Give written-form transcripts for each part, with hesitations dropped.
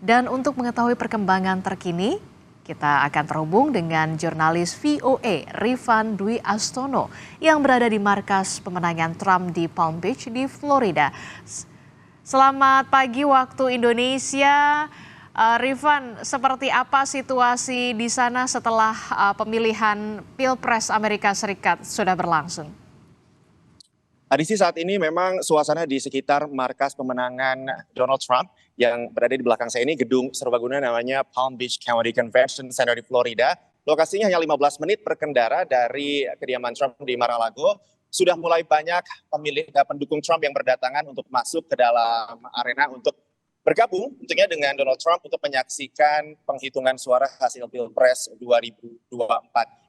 Dan untuk mengetahui perkembangan terkini, kita akan terhubung dengan jurnalis VOA Rifan Dwi Astono yang berada di markas pemenangan Trump di Palm Beach di Florida. Selamat pagi waktu Indonesia. Rifan, seperti apa situasi di sana setelah pemilihan Pilpres Amerika Serikat sudah berlangsung? Adisi, saat ini memang suasana di sekitar markas pemenangan Donald Trump yang berada di belakang saya ini, gedung serbaguna namanya Palm Beach County Convention Center di Florida. Lokasinya hanya 15 menit berkendara dari kediaman Trump di Mar-a-Lago. Sudah mulai banyak pendukung Trump yang berdatangan untuk masuk ke dalam arena untuk bergabung tentunya dengan Donald Trump untuk menyaksikan penghitungan suara hasil Pilpres 2024.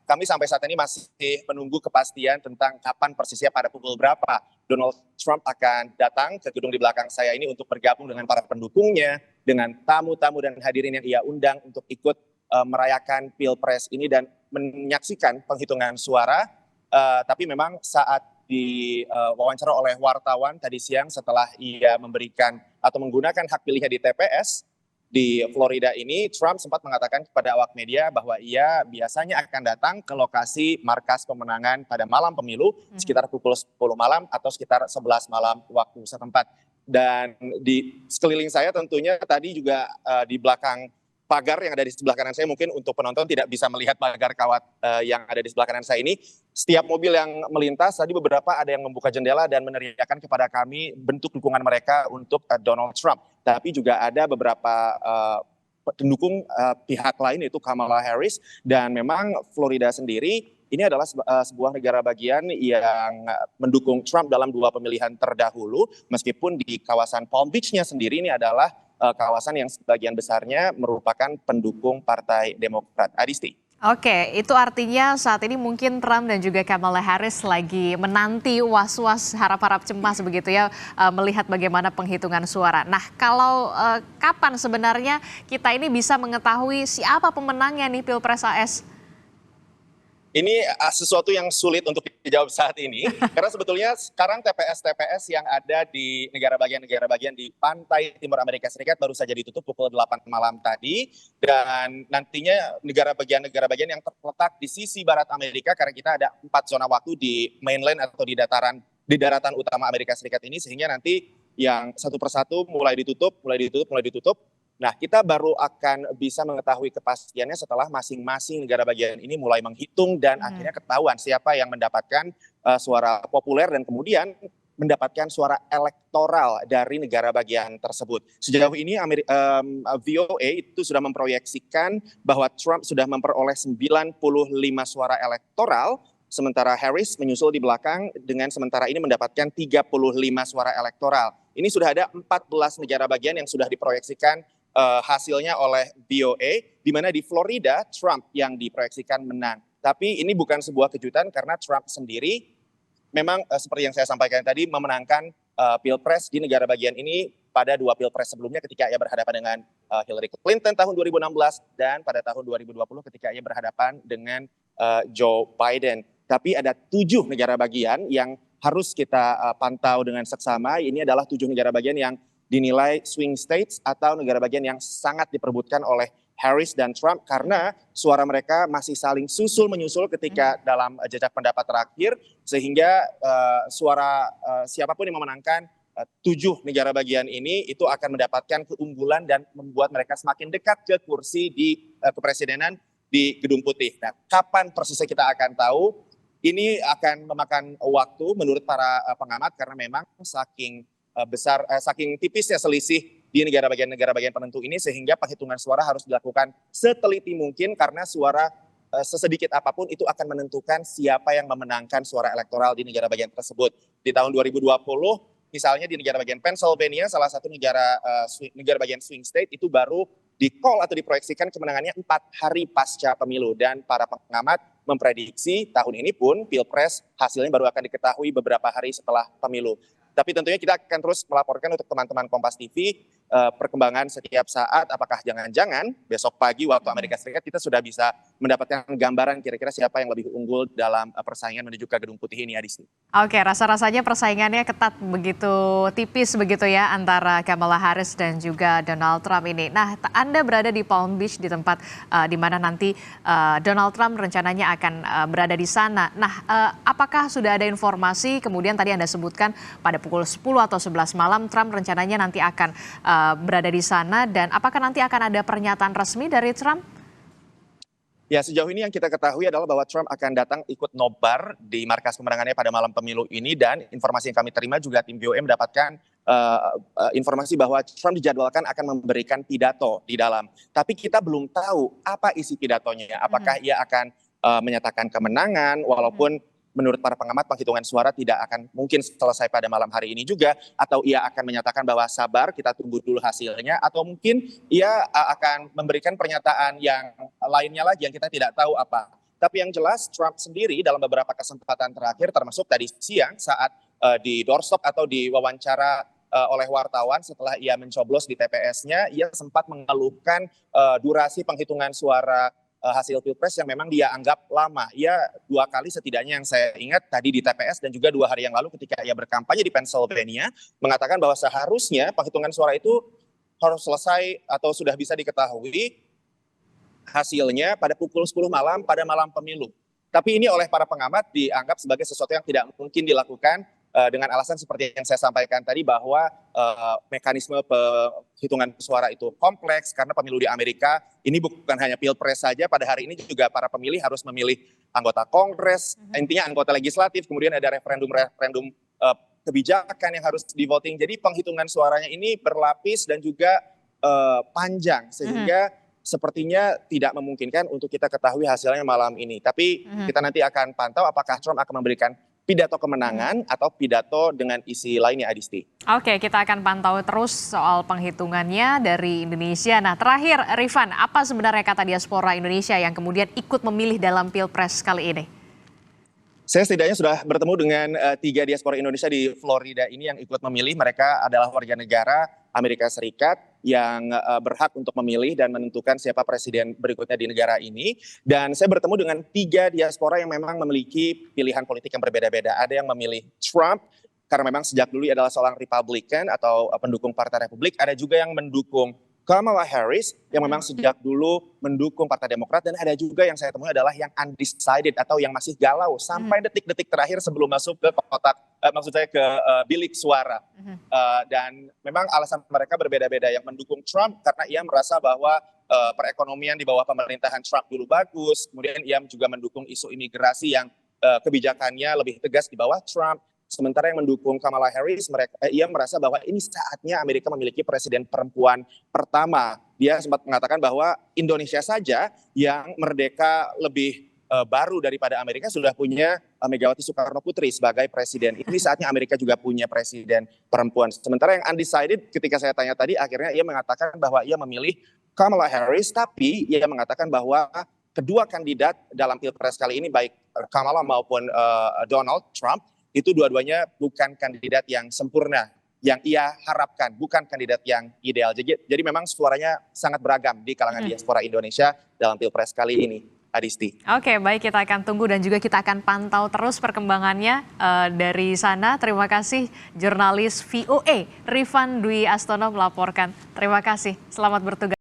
Kami sampai saat ini masih menunggu kepastian tentang kapan persisnya pada pukul berapa Donald Trump akan datang ke gedung di belakang saya ini untuk bergabung dengan para pendukungnya, dengan tamu-tamu dan hadirin yang ia undang untuk ikut merayakan Pilpres ini dan menyaksikan penghitungan suara. Tapi memang saat diwawancara oleh wartawan tadi siang setelah ia memberikan atau menggunakan hak pilihnya di TPS di Florida ini, Trump sempat mengatakan kepada awak media bahwa ia biasanya akan datang ke lokasi markas pemenangan pada malam pemilu sekitar pukul 10 malam atau sekitar 11 malam waktu setempat. Dan di sekeliling saya tentunya tadi juga di belakang pagar yang ada di sebelah kanan saya, mungkin untuk penonton tidak bisa melihat pagar kawat yang ada di sebelah kanan saya ini. Setiap mobil yang melintas, tadi beberapa ada yang membuka jendela dan meneriakkan kepada kami bentuk dukungan mereka untuk Donald Trump. Tapi juga ada beberapa pendukung pihak lain yaitu Kamala Harris. Dan memang Florida sendiri ini adalah sebuah negara bagian yang mendukung Trump dalam dua pemilihan terdahulu. Meskipun di kawasan Palm Beach-nya sendiri ini adalah kawasan yang sebagian besarnya merupakan pendukung Partai Demokrat. Adisti. Oke, itu artinya saat ini mungkin Trump dan juga Kamala Harris lagi menanti was-was harap-harap cemas begitu ya, melihat bagaimana penghitungan suara. Nah, kalau kapan sebenarnya kita ini bisa mengetahui siapa pemenangnya nih Pilpres AS? Ini sesuatu yang sulit untuk dijawab saat ini, karena sebetulnya sekarang TPS-TPS yang ada di negara bagian di pantai timur Amerika Serikat baru saja ditutup pukul 8 malam tadi, dan nantinya negara bagian yang terletak di sisi barat Amerika, karena kita ada 4 zona waktu di mainland atau di daratan utama Amerika Serikat ini, sehingga nanti yang satu persatu mulai ditutup. Nah, kita baru akan bisa mengetahui kepastiannya setelah masing-masing negara bagian ini mulai menghitung dan akhirnya ketahuan siapa yang mendapatkan suara populer dan kemudian mendapatkan suara elektoral dari negara bagian tersebut. Sejauh ini VOA itu sudah memproyeksikan bahwa Trump sudah memperoleh 95 suara elektoral, sementara Harris menyusul di belakang dengan sementara ini mendapatkan 35 suara elektoral. Ini sudah ada 14 negara bagian yang sudah diproyeksikan hasilnya oleh VOA, di mana di Florida Trump yang diproyeksikan menang. Tapi ini bukan sebuah kejutan karena Trump sendiri memang seperti yang saya sampaikan tadi memenangkan Pilpres di negara bagian ini pada 2 Pilpres sebelumnya ketika ia berhadapan dengan Hillary Clinton tahun 2016 dan pada tahun 2020 ketika ia berhadapan dengan Joe Biden. Tapi ada 7 negara bagian yang harus kita pantau dengan seksama. Ini adalah 7 negara bagian yang dinilai swing states atau negara bagian yang sangat diperebutkan oleh Harris dan Trump karena suara mereka masih saling susul-menyusul ketika dalam jejak pendapat terakhir, sehingga suara siapapun yang memenangkan 7 negara bagian ini itu akan mendapatkan keunggulan dan membuat mereka semakin dekat ke kursi di kepresidenan di Gedung Putih. Nah, kapan persisnya kita akan tahu? Ini akan memakan waktu menurut para pengamat karena memang saking tipisnya selisih di negara bagian penentu ini, sehingga penghitungan suara harus dilakukan seteliti mungkin karena suara sesedikit apapun itu akan menentukan siapa yang memenangkan suara elektoral di negara bagian tersebut. Di tahun 2020 misalnya di negara bagian Pennsylvania, salah satu negara bagian swing state, itu baru di-call atau diproyeksikan kemenangannya 4 hari pasca pemilu, dan para pengamat memprediksi tahun ini pun Pilpres hasilnya baru akan diketahui beberapa hari setelah pemilu. Tapi tentunya kita akan terus melaporkan untuk teman-teman Kompas TV perkembangan setiap saat, apakah jangan-jangan besok pagi waktu Amerika Serikat kita sudah bisa mendapatkan gambaran kira-kira siapa yang lebih unggul dalam persaingan menuju ke Gedung Putih ini, Adisti. Oke, rasa-rasanya persaingannya ketat begitu tipis begitu ya antara Kamala Harris dan juga Donald Trump ini. Nah, Anda berada di Palm Beach di tempat di mana nanti Donald Trump rencananya akan berada di sana. Nah, apakah sudah ada informasi kemudian tadi Anda sebutkan pada pukul 10 atau 11 malam Trump rencananya nanti akan berada di sana dan apakah nanti akan ada pernyataan resmi dari Trump? Ya, sejauh ini yang kita ketahui adalah bahwa Trump akan datang ikut nobar di markas pemenangannya pada malam pemilu ini, dan informasi yang kami terima juga tim VOA mendapatkan informasi bahwa Trump dijadwalkan akan memberikan pidato di dalam. Tapi kita belum tahu apa isi pidatonya, apakah ia akan menyatakan kemenangan walaupun menurut para pengamat penghitungan suara tidak akan mungkin selesai pada malam hari ini juga, atau ia akan menyatakan bahwa sabar kita tunggu dulu hasilnya, atau mungkin ia akan memberikan pernyataan yang lainnya lagi yang kita tidak tahu apa. Tapi yang jelas Trump sendiri dalam beberapa kesempatan terakhir termasuk tadi siang saat di doorstop atau diwawancara oleh wartawan setelah ia mencoblos di TPS-nya, ia sempat mengeluhkan durasi penghitungan suara hasil pilpres yang memang dia anggap lama. Ia 2 kali setidaknya yang saya ingat tadi di TPS dan juga 2 hari yang lalu ketika ia berkampanye di Pennsylvania mengatakan bahwa seharusnya penghitungan suara itu harus selesai atau sudah bisa diketahui hasilnya pada pukul 10 malam pada malam pemilu. Tapi ini oleh para pengamat dianggap sebagai sesuatu yang tidak mungkin dilakukan dengan alasan seperti yang saya sampaikan tadi bahwa mekanisme penghitungan suara itu kompleks karena pemilu di Amerika ini bukan hanya pilpres saja, pada hari ini juga para pemilih harus memilih anggota Kongres, intinya anggota legislatif, kemudian ada referendum kebijakan yang harus di voting. Jadi penghitungan suaranya ini berlapis dan juga panjang sehingga sepertinya tidak memungkinkan untuk kita ketahui hasilnya malam ini. Tapi kita nanti akan pantau apakah Trump akan memberikan pidato kemenangan atau pidato dengan isi lainnya, Adisti. Oke, kita akan pantau terus soal penghitungannya dari Indonesia. Nah, terakhir Rifan, apa sebenarnya kata diaspora Indonesia yang kemudian ikut memilih dalam Pilpres kali ini? Saya setidaknya sudah bertemu dengan 3 diaspora Indonesia di Florida ini yang ikut memilih. Mereka adalah warga negara Amerika Serikat yang berhak untuk memilih dan menentukan siapa presiden berikutnya di negara ini. Dan saya bertemu dengan 3 diaspora yang memang memiliki pilihan politik yang berbeda-beda. Ada yang memilih Trump karena memang sejak dulu ia adalah seorang Republican atau pendukung Partai Republik. Ada juga yang mendukung Kamala Harris yang memang sejak dulu mendukung Partai Demokrat, dan ada juga yang saya temui adalah yang undecided atau yang masih galau sampai detik-detik terakhir sebelum masuk ke kotak, maksud saya ke bilik suara. Dan memang alasan mereka berbeda-beda. Yang mendukung Trump karena ia merasa bahwa perekonomian di bawah pemerintahan Trump dulu bagus, kemudian ia juga mendukung isu imigrasi yang kebijakannya lebih tegas di bawah Trump. Sementara yang mendukung Kamala Harris, ia merasa bahwa ini saatnya Amerika memiliki presiden perempuan pertama. Dia sempat mengatakan bahwa Indonesia saja yang merdeka lebih baru daripada Amerika sudah punya Megawati Soekarno Putri sebagai presiden. Ini saatnya Amerika juga punya presiden perempuan. Sementara yang undecided ketika saya tanya tadi, akhirnya ia mengatakan bahwa ia memilih Kamala Harris, tapi ia mengatakan bahwa kedua kandidat dalam Pilpres kali ini baik Kamala maupun Donald Trump itu dua-duanya bukan kandidat yang sempurna, yang ia harapkan, bukan kandidat yang ideal. Jadi memang suaranya sangat beragam di kalangan diaspora Indonesia dalam Pilpres kali ini, Adisti. Oke, baik, kita akan tunggu dan juga kita akan pantau terus perkembangannya dari sana. Terima kasih jurnalis VOA Rifan Dwi Astono melaporkan. Terima kasih, selamat bertugas.